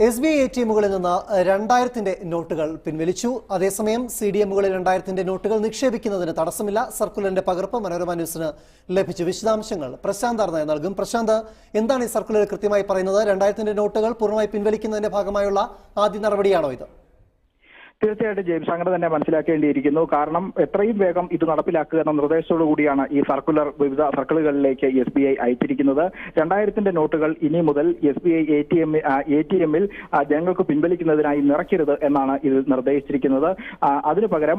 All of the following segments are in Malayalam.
SBI ATMകളിൽ നിന്ന് 2000-ന്റെ നോട്ടുകൾ പിൻവലിച്ചു. അതേസമയം CDMകളിൽ 2000-ന്റെ നോട്ടുകൾ നിക്ഷേപിക്കുന്നതിന് തടസ്സമില്ല. സർക്കുലറിന്റെ പകർപ്പ് മനോരമ ന്യൂസിന് ലഭിച്ചു. വിശദാംശങ്ങൾ പ്രശാന്ത് ആർനായ നൽകും. പ്രശാന്ത്, എന്താണ് ഈ സർക്കുലർ കൃത്യമായി പറയുന്നത്? 2000-ന്റെ നോട്ടുകൾ പൂർണ്ണമായി പിൻവലിക്കുന്നതിന്റെ ഭാഗമായുള്ള ആദ്യ നടപടിയാണോ ഇത്? തീർച്ചയായിട്ടും ജെയിംസ്, അങ്ങനെ തന്നെ മനസ്സിലാക്കേണ്ടിയിരിക്കുന്നു. കാരണം എത്രയും വേഗം ഇത് നടപ്പിലാക്കുക എന്ന നിർദ്ദേശത്തോടു കൂടിയാണ് ഈ സർക്കുലർ വിവിധ സർക്കിളുകളിലേക്ക് SBI അയച്ചിരിക്കുന്നത്. 2000-ന്റെ നോട്ടുകൾ ഇനി മുതൽ SBI ATMൽ ജനങ്ങൾക്ക് പിൻവലിക്കുന്നതിനായി നിറയ്ക്കരുത് എന്നാണ് ഇത് നിർദ്ദേശിച്ചിരിക്കുന്നത്. അതിനു പകരം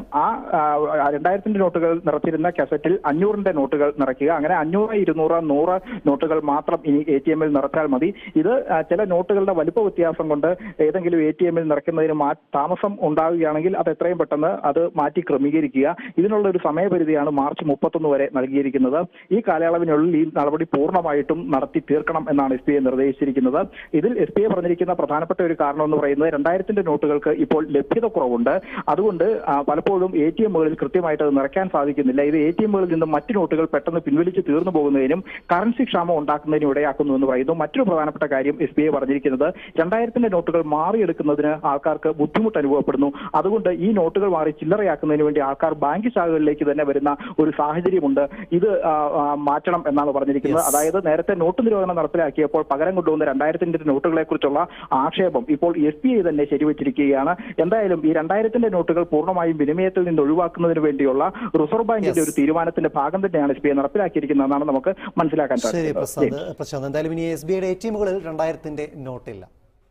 2000-ന്റെ നോട്ടുകൾ നിറച്ചിരുന്ന കാസറ്റിൽ 500-ന്റെ നോട്ടുകൾ നിറയ്ക്കുക. അങ്ങനെ 500, 200, 100 നോട്ടുകൾ മാത്രം ഇനി ATMൽ നിറച്ചാൽ മതി. ഇത് ചില നോട്ടുകളുടെ വലിപ്പ വ്യത്യാസം കൊണ്ട് ഏതെങ്കിലും ATMൽ നിറയ്ക്കുന്നതിന് താമസം ഉണ്ടാവുകയാണെങ്കിൽ അത് എത്രയും പെട്ടെന്ന് അത് മാറ്റി ക്രമീകരിക്കുക. ഇതിനുള്ള ഒരു സമയപരിധിയാണ് മാർച്ച് 31 വരെ നൽകിയിരിക്കുന്നത്. ഈ കാലയളവിനുള്ളിൽ ഈ നടപടി പൂർണ്ണമായിട്ടും നടത്തി തീർക്കണം എന്നാണ് SBI നിർദ്ദേശിച്ചിരിക്കുന്നത്. ഇതിൽ SBI പറഞ്ഞിരിക്കുന്ന പ്രധാനപ്പെട്ട ഒരു കാരണം എന്ന് പറയുന്നത് 2000-ന്റെ നോട്ടുകൾക്ക് ഇപ്പോൾ ലഭ്യത കുറവുണ്ട്. അതുകൊണ്ട് പലപ്പോഴും ATMകളിൽ കൃത്യമായിട്ട് അത് നിറയ്ക്കാൻ സാധിക്കുന്നില്ല. ഇത് ATMകളിൽ നിന്ന് മറ്റു നോട്ടുകൾ പെട്ടെന്ന് പിൻവലിച്ച് തീർന്നു പോകുന്നതിനും കറൻസി ക്ഷാമം ഉണ്ടാക്കുന്നതിനും ഇടയാക്കുന്നു എന്ന് പറയുന്നു. മറ്റൊരു പ്രധാനപ്പെട്ട കാര്യം SBI പറഞ്ഞിരിക്കുന്നത് 2000-ന്റെ നോട്ടുകൾ മാറിയെടുക്കുന്നതിന് ആൾക്കാർക്ക് ബുദ്ധിമുട്ട് അനുഭവപ്പെടുന്നു. അതുകൊണ്ട് ഈ നോട്ടുകൾ മാറി ചില്ലറയാക്കുന്നതിന് വേണ്ടി ആൾക്കാർ ബാങ്ക് ശാഖകളിലേക്ക് തന്നെ വരുന്ന ഒരു സാഹചര്യമുണ്ട്. ഇത് മാറ്റണം എന്നാണ് പറഞ്ഞിരിക്കുന്നത്. അതായത് നേരത്തെ നോട്ട് നിരോധനം നടപ്പിലാക്കിയപ്പോൾ പകരം കൊണ്ടുവന്ന 2000-ന്റെ നോട്ടുകളെ കുറിച്ചുള്ള ആക്ഷേപം ഇപ്പോൾ SBI തന്നെ ശരിവച്ചിരിക്കുകയാണ്. എന്തായാലും ഈ 2000-ന്റെ നോട്ടുകൾ പൂർണ്ണമായും വിനിമയത്തിൽ നിന്ന് ഒഴിവാക്കുന്നതിന് വേണ്ടിയുള്ള റിസർവ് ബാങ്കിന്റെ ഒരു തീരുമാനത്തിന്റെ ഭാഗം തന്നെയാണ് SBI നടപ്പിലാക്കിയിരിക്കുന്നതെന്നാണ് നമുക്ക് മനസ്സിലാക്കാൻ സാധിക്കുന്നത്. പ്രശാന്ത്, എന്തായാലും ഇനി SBIയുടെ ATMകളിൽ 2000-ന്റെ നോട്ടില്ല.